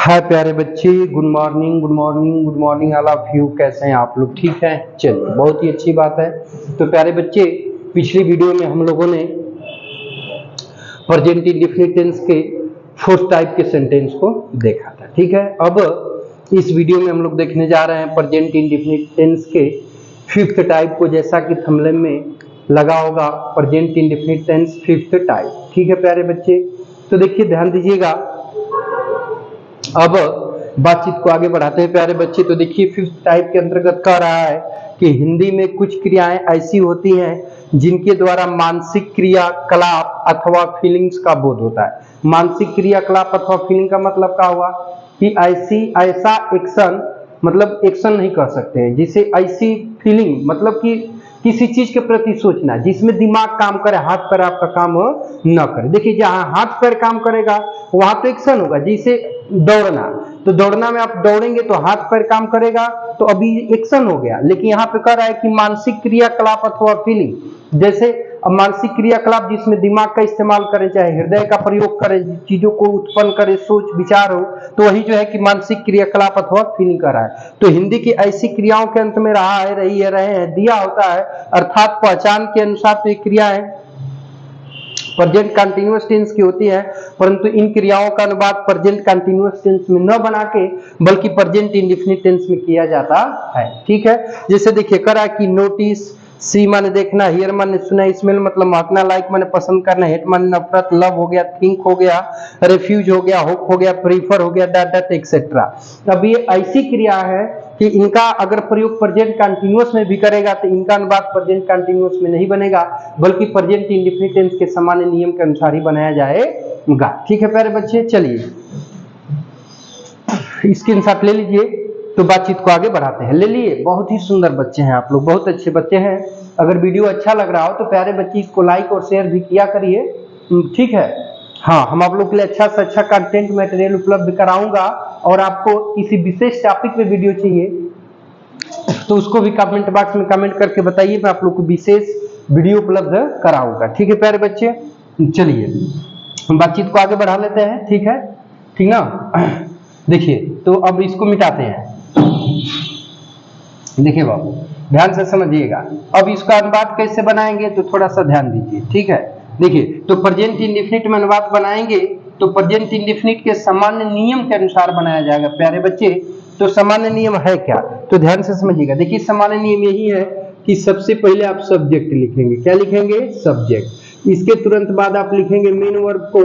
हाय प्यारे बच्चे, good morning good morning good morning all of you. कैसे हैं आप लोग? ठीक हैं? चलिए, बहुत ही अच्छी बात है। तो प्यारे बच्चे, पिछली वीडियो में हम लोगों ने प्रेजेंट इंडेफिनिट टेंस के फोर्थ टाइप के सेंटेंस को देखा था। ठीक है, अब इस वीडियो में हम लोग देखने जा रहे हैं प्रेजेंट इंडेफिनिट टेंस के फिफ्थ टाइप को, जैसा कि थंबनेल में लगा होगा, present indefinite tense fifth type. ठीक है प्यारे बच्चे, तो देखिए ध्यान दीजिएगा। अब बातचीत को आगे बढ़ाते हैं प्यारे बच्चे। तो देखिए फिफ्थ टाइप के अंतर्गत कह रहा है कि हिंदी में कुछ क्रियाएं ऐसी होती हैं जिनके द्वारा मानसिक क्रियाकलाप अथवा फीलिंग्स का बोध होता है। मानसिक क्रियाकलाप अथवा फीलिंग का मतलब क्या हुआ कि ऐसा एक्शन, मतलब एक्शन नहीं कर सकते हैं, जिसे ऐसी फीलिंग मतलब कि किसी चीज के प्रति सोचना जिसमें दिमाग काम करे, हाथ पैर आपका काम न करे। देखिए जहां हाथ पैर काम करेगा वहां तो एक्शन होगा, जैसे दौड़ना, तो दौड़ना में आप दौड़ेंगे तो हाथ पैर काम करेगा, तो अभी एक्शन हो गया। लेकिन यहाँ पे कह रहा है कि मानसिक क्रियाकलाप अथवा फीलिंग, जैसे मानसिक क्रियाकलाप जिसमें दिमाग का इस्तेमाल करें, चाहे हृदय का प्रयोग करें, चीजों को उत्पन्न करे, सोच विचार हो, तो वही जो है कि मानसिक क्रियाकलाप अथवा फीलिंग कर रहा है। तो हिंदी की ऐसी क्रियाओं के अंत में रहा है, रही है, रहे हैं दिया होता है, अर्थात पहचान के अनुसार तो ये क्रियाएं प्रेजेंट कंटीन्यूअस टेंस की होती है, परंतु इन क्रियाओं का अनुवाद प्रेजेंट कंटीन्यूअस टेंस में न बना के बल्कि प्रेजेंट इंडेफिनिट टेंस में किया जाता है। ठीक है, जैसे देखिए करा कि नोटिस, सी माने देखना, हियर माने सुना, स्मेल मतलब महकना, लाइक माने पसंद करना, हेट माने नफरत, लव हो गया, थिंक हो गया, रिफ्यूज हो गया, होप हो गया, प्रीफर हो गया, डैट एक्सेट्रा। अब ये ऐसी क्रिया है कि इनका अगर प्रयोग प्रेजेंट कंटीन्यूअस में भी करेगा तो इनका अनुवाद प्रेजेंट कंटीन्यूअस में नहीं बनेगा, बल्कि प्रेजेंट इंडेफिनिट टेंस के सामान्य नियम के अनुसार ही बनाया जाएगा। ठीक है प्यारे बच्चे, चलिए स्क्रीनशॉट ले लीजिए, तो बातचीत को आगे बढ़ाते हैं। ले लिए, बहुत ही सुंदर बच्चे हैं आप लोग, बहुत अच्छे बच्चे हैं। अगर वीडियो अच्छा लग रहा हो तो प्यारे बच्चे इसको लाइक और शेयर भी किया करिए। ठीक है, हाँ, हम आप लोग के लिए अच्छा से अच्छा कंटेंट मटेरियल उपलब्ध कराऊंगा, और आपको किसी विशेष टॉपिक पे वीडियो चाहिए तो उसको भी कमेंट बॉक्स में कमेंट करके बताइए, मैं आप लोग को विशेष वीडियो उपलब्ध कराऊंगा। ठीक है प्यारे बच्चे, चलिए हम बातचीत को आगे बढ़ा लेते हैं। ठीक है, ठीक ना। देखिए तो अब इसको मिटाते हैं। देखिए बाबू, ध्यान से समझिएगा। अब इसका अनुवाद कैसे बनाएंगे तो थोड़ा सा ध्यान दीजिए। ठीक है, देखिए तो प्रेजेंट इंडेफिनिट में अनुवाद बनाएंगे तो प्रेजेंट इंडेफिनिट के सामान्य नियम के अनुसार बनाया जाएगा प्यारे बच्चे। तो सामान्य नियम है क्या, तो ध्यान से समझिएगा। देखिए सामान्य नियम यही है कि सबसे पहले आप सब्जेक्ट लिखेंगे। क्या लिखेंगे? सब्जेक्ट। इसके तुरंत बाद आप लिखेंगे मेन वर्ब को,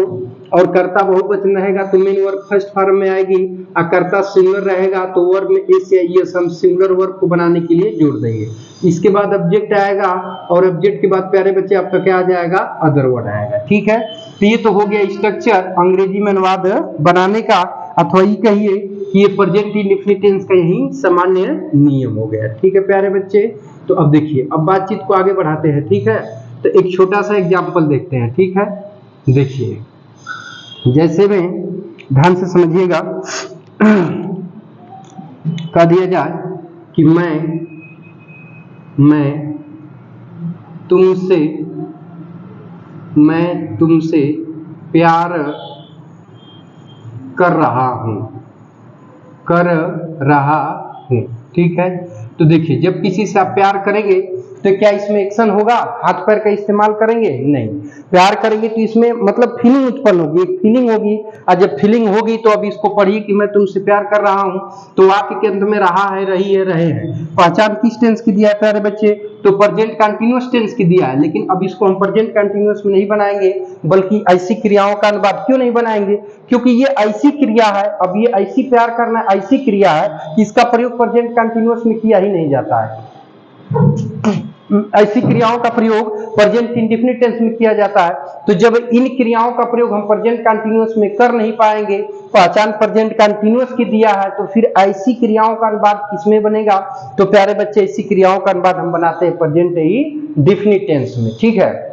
और कर्ता बहुवचन रहेगा तो मेन वर्ब फर्स्ट फॉर्म में आएगी, और कर्ता सिंगुलर रहेगा तो वर्ब में एस या ईएस हम सिंगुलर वर्ब को बनाने के लिए जोड़ देंगे। इसके बाद ऑब्जेक्ट आएगा, और ऑब्जेक्ट के बाद प्यारे बच्चे आपका क्या आ जाएगा? अदर वर्ड आएगा। ठीक है, तो ये तो हो गया स्ट्रक्चर अंग्रेजी में अनुवाद बनाने का, अथवा ये कहिए कि ये प्रेजेंट इंडेफिनिट टेंस का यही सामान्य नियम हो गया। ठीक है प्यारे बच्चे, तो अब देखिए, अब बातचीत को आगे बढ़ाते हैं। ठीक है, तो एक छोटा सा एग्जाम्पल देखते हैं। ठीक है, देखिए जैसे में ध्यान से समझिएगा, कह दिया जाए कि मैं तुमसे प्यार कर रहा हूं। ठीक है, तो देखिए जब किसी से आप प्यार करेंगे तो क्या इसमें एक्शन होगा? हाथ पैर का इस्तेमाल करेंगे? नहीं। प्यार करेंगे तो इसमें मतलब फीलिंग उत्पन्न होगी, एक फीलिंग होगी, और जब फीलिंग होगी तो अब इसको पढ़िए कि मैं तुमसे प्यार कर रहा हूं, तो वाक्य के अंत में रहा है, रही है, रहे हैं। पहचान किस टेंस की दिया है प्यारे बच्चे? तो प्रेजेंट कंटीन्यूअस टेंस की दिया है, लेकिन अब इसको हम प्रेजेंट कंटीन्यूअस में नहीं बनाएंगे, बल्कि ऐसी क्रियाओं का अनुवाद क्यों नहीं बनाएंगे? क्योंकि ये ऐसी क्रिया है, अब ये ऐसी प्यार करना ऐसी क्रिया है कि इसका प्रयोग प्रेजेंट कंटीन्यूअस में किया ही नहीं जाता है। ऐसी क्रियाओं का प्रयोग प्रेजेंट इंडेफिनिट टेंस में किया जाता है। तो जब इन क्रियाओं का प्रयोग हम प्रेजेंट कंटीन्यूअस में कर नहीं पाएंगे, पहचान प्रेजेंट कंटीन्यूअस की दिया है, तो फिर ऐसी क्रियाओं का अनुवाद किसमें बनेगा? तो प्यारे बच्चे ऐसी क्रियाओं का अनुवाद हम बनाते हैं प्रेजेंट इंडेफिनिट टेंस में। ठीक है,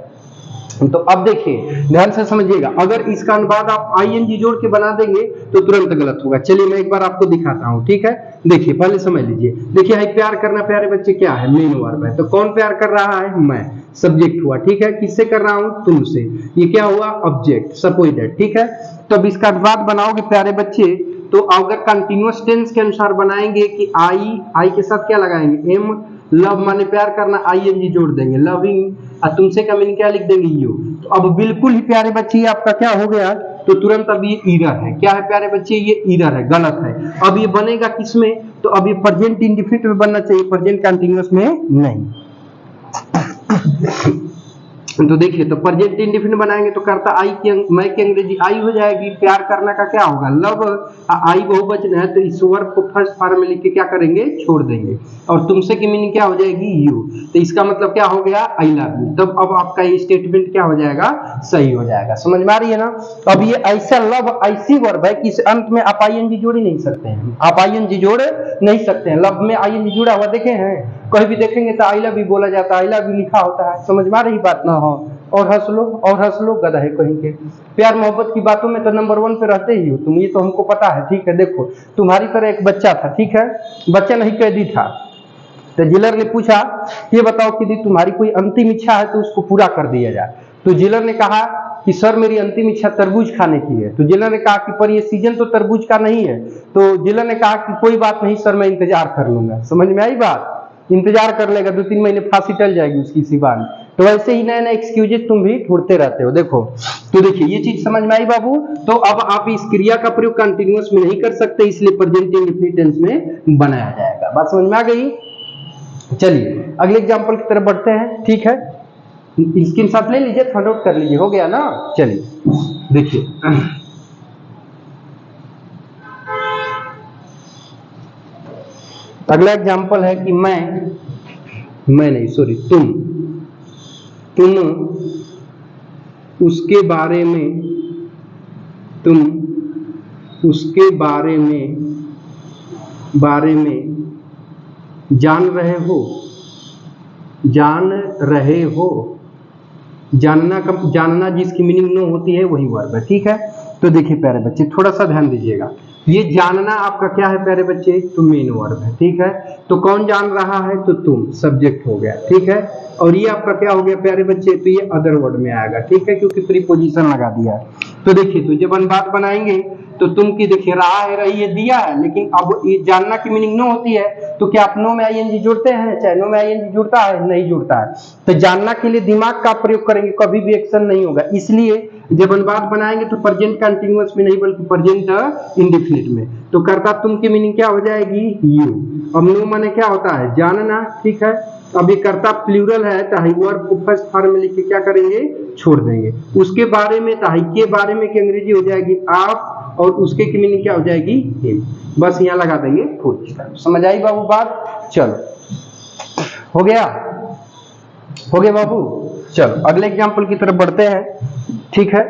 तो अब देखिए ध्यान से समझिएगा, अगर इसका अनुवाद आप आईएनजी जोड़ के बना देंगे तो तुरंत गलत होगा। चलिए मैं एक बार आपको दिखाता हूं। ठीक है, देखिए पहले समझ लीजिए। देखिए है प्यार करना प्यारे बच्चे क्या है? मेन वर्ब है। तो कौन प्यार कर रहा है? मैं। सब्जेक्ट हुआ। ठीक है, किससे कर रहा हूं? तुमसे। ये क्या हुआ? ऑब्जेक्ट, सपोजिटेड। ठीक है, तो अब इसका अनुवाद बनाओगे प्यारे बच्चे तो अगर कंटिन्यूअस टेंस के अनुसार बनाएंगे कि आई के साथ क्या लगाएंगे, एम, लव माने प्यार करना, आईएनजी जोड़ देंगे, लविंग, और तुमसे का मीनिंग क्या लिख देंगे, यू। तो अब बिल्कुल ही प्यारे बच्चे ये आपका क्या हो गया, तो तुरंत अब ये ईरर है। क्या है प्यारे बच्चे, ये ईरर है, गलत है। अब ये बनेगा किसमें, तो अब ये प्रेजेंट इंडेफिनिट में बनना चाहिए, प्रेजेंट कंटिन्यूअस में नहीं। तो देखिए, तो प्रेजेंट इंडेफिनिट बनाएंगे तो करता आई की मैं की अंग्रेजी आई हो जाएगी, प्यार करना का क्या होगा, लव, आई बहुवचन है तो इस वर्ब को फर्स्ट फॉर्म में लिख के क्या करेंगे, छोड़ देंगे, और तुमसे की मीनिंग क्या हो जाएगी, यू। तो इसका मतलब क्या हो गया, आई लव यू। तब अब आपका ये स्टेटमेंट क्या हो जाएगा, सही हो जाएगा। समझ में आ रही है ना। अब ये ऐसा लव ऐसी वर्ब है कि इस अंत में आप आईएनजी जोड़ ही नहीं सकते हैं, आप आईएनजी जोड़ नहीं सकते हैं। लव में आईएनजी जुड़ा हुआ देखे हैं, कहीं भी देखेंगे तो आई लव यू बोला जाता है, आई लव यू लिखा होता है। समझ में आ रही बात ना हो, और हंस लो, और हंस लो, गधा है कहीं के। प्यार मोहब्बत की बातों में तो नंबर 1 पे रहते ही हो तुम, ये तो हमको पता है, ठीक है। देखो तुम्हारी तरह एक बच्चा था, ठीक है, बच्चा नहीं कैदी था। तो जेलर ने पूछा, ये बताओ कि यदि तुम्हारी कोई अंतिम इच्छा है तो उसको पूरा कर दिया जाए। तो जेलर ने कहा कि सर मेरी अंतिम इच्छा तरबूज खाने की है। तो जेलर ने कहा कि पर ये सीजन तो तरबूज का नहीं है। तो जेलर ने कहा कि कोई बात नहीं सर, मैं इंतजार कर लूंगा। समझ में आई बात, इंतजार कर लेगा, 2-3 महीने फांसी टल जाएगी उसकी इसी बात। तो ऐसे ही नए नए एक्सक्यूजेस तुम भी ढूंढते रहते हो। देखो तो देखिए ये चीज समझ में आई बाबू। तो अब आप इस क्रिया का प्रयोग कंटिन्यूअस में नहीं कर सकते, इसलिए प्रेजेंट इंडेफिनिट टेंस में बनाया जाएगा। बात समझ में आ गई। चलिए अगले एग्जांपल की तरफ बढ़ते हैं, ठीक है। इसके साथ ले लीजिए, थर्ड आउट कर लीजिए, हो गया ना। चलिए देखिए, अगला एग्जांपल है कि मैं नहीं सॉरी तुम उसके बारे में जान रहे हो। जानना जिसकी मीनिंग नो होती है वही वर्ब है, ठीक है। तो देखिए प्यारे बच्चे थोड़ा सा ध्यान दीजिएगा, ये जानना आपका क्या है प्यारे बच्चे, तो मेन वर्ब है, ठीक है। तो कौन जान रहा है, तो तुम, सब्जेक्ट हो गया, ठीक है। और ये आपका क्या हो गया प्यारे बच्चे, तो ये अदर वर्ड में आएगा, ठीक है, क्योंकि प्रीपोजिशन लगा दिया है। तो देखिए, तो जब हम बात बनाएंगे तो तुम की देखिए रहा है, रही है, दिया है, लेकिन अब ये जानना की मीनिंग नो होती है, तो क्या आप नो में आईएनजी जुड़ते हैं, चाहे नो में आईएनजी जुड़ता है, नहीं जुड़ता है। तो जानना के लिए दिमाग का प्रयोग करेंगे, कभी भी एक्शन नहीं होगा। इसलिए जब हम बात बनाएंगे तो प्रेजेंट कंटिन्यूअस में नहीं बल्कि प्रेजेंट इंडेफिनिट में। तो करता तुम की मीनिंग क्या हो जाएगी, यू। अब नो माने क्या होता है, जानना, ठीक है। अब ये करता प्लूरल है, तो हाई वर्ब को फर्स्ट फॉर्म में लिख के क्या करेंगे, छोड़ देंगे। उसके बारे में, तो हाई के बारे में की अंग्रेजी हो जाएगी आप, और उसके की मीनिंग क्या हो जाएगी, हिम। बस यहाँ लगा देंगे फुल स्टॉप। समझ आई बाबू बात। चलो हो गया बाबू। चलो अगले एग्जांपल की तरफ बढ़ते हैं, ठीक है।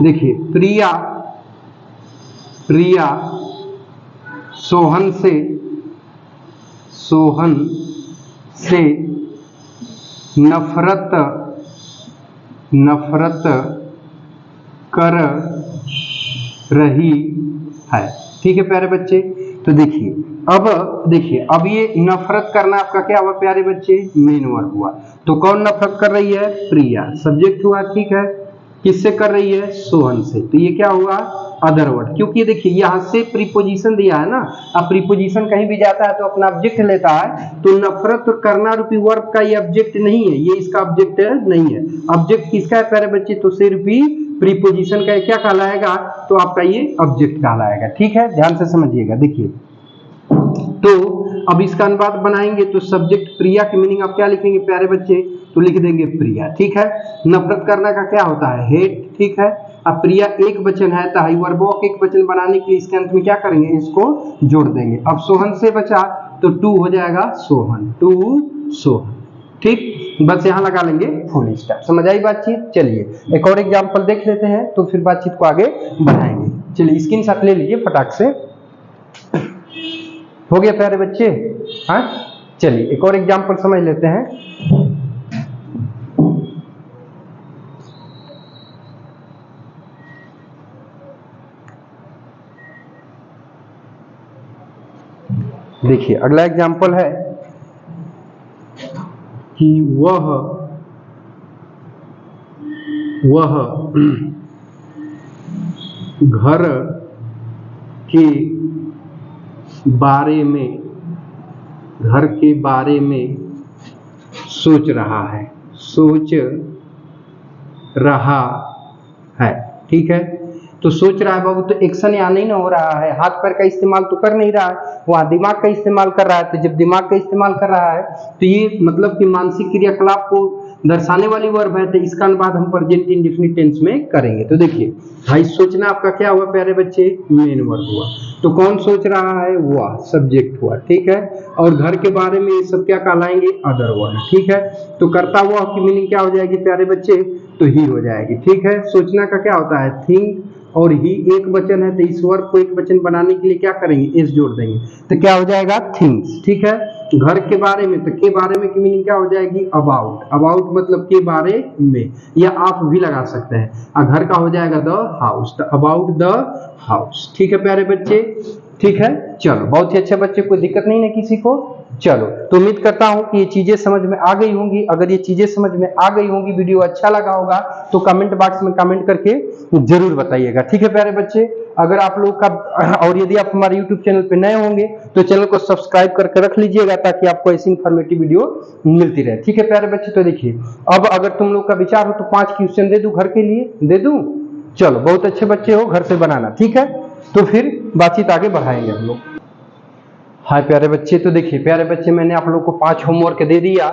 देखिए प्रिया सोहन से नफरत कर रही है, ठीक है प्यारे बच्चे। तो देखिए अब ये नफरत करना आपका क्या हुआ प्यारे बच्चे, मेन वर्ब हुआ। तो कौन नफरत कर रही है, प्रिया, सब्जेक्ट हुआ, ठीक है। किससे कर रही है, सोहन से। तो ये क्या हुआ, अदर वर्ड, क्योंकि देखिए यहां से प्रीपोजिशन दिया है ना। अब प्रीपोजिशन कहीं भी जाता है तो अपना ऑब्जेक्ट लेता है। तो नफरत करना रूपी वर्ब का ये ऑब्जेक्ट नहीं है, ये इसका ऑब्जेक्ट नहीं है। ऑब्जेक्ट किसका है प्यारे बच्चे, तो सिर्फ ही प्रीपोजिशन का क्या कहलाएगा, तो आपका ये ऑब्जेक्ट कहलाएगा, ठीक है। ध्यान से समझिएगा। देखिए तो अब इसका अनुवाद बनाएंगे तो सब्जेक्ट प्रिया की मीनिंग आप क्या लिखेंगे प्यारे बच्चे, तो लिख देंगे प्रिया, ठीक है। नफरत करना का क्या होता है, हेट, ठीक है। अब प्रिया एक वचन है, तो हाई वर्ब को एक वचन बनाने के लिए इसके अंत में क्या करेंगे, इसको जोड़ देंगे। अब सोहन से बचा तो टू हो जाएगा सोहन, टू सोहन, ठीक। बस यहाँ लगा लेंगे फुल स्टॉप। समझ आई बातचीत। चलिए एक और एग्जांपल देख लेते हैं, तो फिर बातचीत को आगे बढ़ाएंगे। चलिए स्क्रीनशॉट ले लीजिए फटाक से। हो गया प्यारे बच्चे, हाँ। चलिए एक और एग्जांपल समझ लेते हैं। देखिए अगला एग्जांपल है कि वह घर के बारे में, घर के बारे में सोच रहा है, सोच रहा है। ठीक है, तो सोच रहा है बाबू, तो एक्शन यहाँ नहीं ना हो रहा है, हाथ पैर का इस्तेमाल तो कर नहीं रहा है, वहाँ दिमाग का इस्तेमाल कर रहा है। तो जब दिमाग का इस्तेमाल कर रहा है तो ये मतलब कि मानसिक क्रियाकलाप को दर्शाने वाली वर्ब है, तो इसका अनुवाद हम प्रेजेंट इंडेफिनिट टेंस में करेंगे। तो देखिए भाई, सोचना आपका क्या हुआ प्यारे बच्चे, मेन वर्ब हुआ। तो कौन सोच रहा है, हुआ, सब्जेक्ट हुआ। ठीक है, और घर के बारे में ये सब क्या कहलाएंगे, अदर वर्ड। ठीक है, तो करता हुआ की मीनिंग क्या हो जाएगी प्यारे बच्चे, तो ही हो जाएगी। ठीक है, सोचना का क्या होता है, थिंक, और ही एक वचन है, तो इस वर्ब को एक वचन बनाने के लिए क्या करेंगे, एस जोड़ देंगे, तो क्या हो जाएगा, थिंग्स। ठीक है, घर के बारे में, तो के बारे में की मीनिंग क्या हो जाएगी, अबाउट। अबाउट मतलब के बारे में, या आप भी लगा सकते हैं, और घर का हो जाएगा द हाउस, तो अबाउट द हाउस। ठीक है प्यारे बच्चे, ठीक है, चलो बहुत ही अच्छा बच्चे, कोई दिक्कत नहीं है किसी को। चलो, तो उम्मीद करता हूं कि ये चीजें समझ में आ गई होंगी। अगर ये चीजें समझ में आ गई होंगी, वीडियो अच्छा लगा होगा, तो कमेंट बॉक्स में कमेंट करके जरूर बताइएगा। ठीक है प्यारे बच्चे, अगर आप लोग का, और यदि आप हमारे यूट्यूब चैनल पे नए होंगे तो चैनल को सब्सक्राइब करके रख लीजिएगा, ताकि आपको ऐसी इंफॉर्मेटिव वीडियो मिलती रहे। ठीक है प्यारे बच्चे, तो देखिए अब अगर तुम लोग का विचार हो तो 5 क्वेश्चन दे दूं, घर के लिए दे दूं। चलो, बहुत अच्छे बच्चे हो, घर से बनाना। ठीक है, तो फिर बातचीत आगे बढ़ाएंगे हम लोग। हाँ प्यारे बच्चे, तो देखिए प्यारे बच्चे, मैंने आप लोग को 5 होमवर्क दे दिया।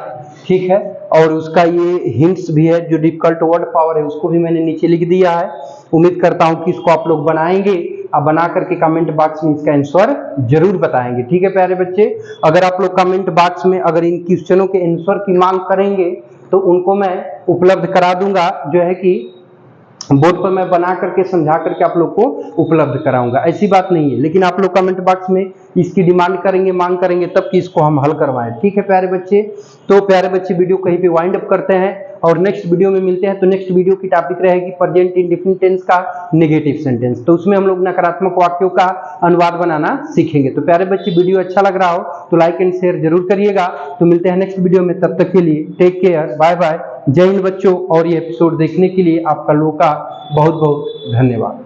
ठीक है, और उसका ये हिंट्स भी है, जो डिफिकल्ट वर्ड पावर है उसको भी मैंने नीचे लिख दिया है। उम्मीद करता हूं कि इसको आप लोग बनाएंगे, और बना करके कमेंट बॉक्स में इसका आंसर जरूर बताएंगे। ठीक है प्यारे बच्चे, अगर आप लोग कमेंट बॉक्स में अगर इन क्वेश्चनों के आंसर की मांग करेंगे तो उनको मैं उपलब्ध करा दूंगा, जो है कि बोर्ड पर मैं बना करके समझा करके आप लोग को उपलब्ध कराऊंगा। ऐसी बात नहीं है, लेकिन आप लोग कमेंट बॉक्स में इसकी डिमांड करेंगे, मांग करेंगे, तब कि इसको हम हल करवाएं। ठीक है प्यारे बच्चे, तो प्यारे बच्चे वीडियो कहीं पे वाइंड अप करते हैं और नेक्स्ट वीडियो में मिलते हैं। तो नेक्स्ट वीडियो की टॉपिक रहेगी प्रेजेंट इंडेफिनिट टेंस का नेगेटिव सेंटेंस, तो उसमें हम लोग नकारात्मक वाक्यों का अनुवाद बनाना सीखेंगे। तो प्यारे बच्चे, वीडियो अच्छा लग रहा हो तो लाइक एंड शेयर जरूर करिएगा। तो मिलते हैं नेक्स्ट वीडियो में, तब तक के लिए टेक केयर, बाय बाय, जय हिंद बच्चों। और ये एपिसोड देखने के लिए आपका लोगों का बहुत बहुत धन्यवाद।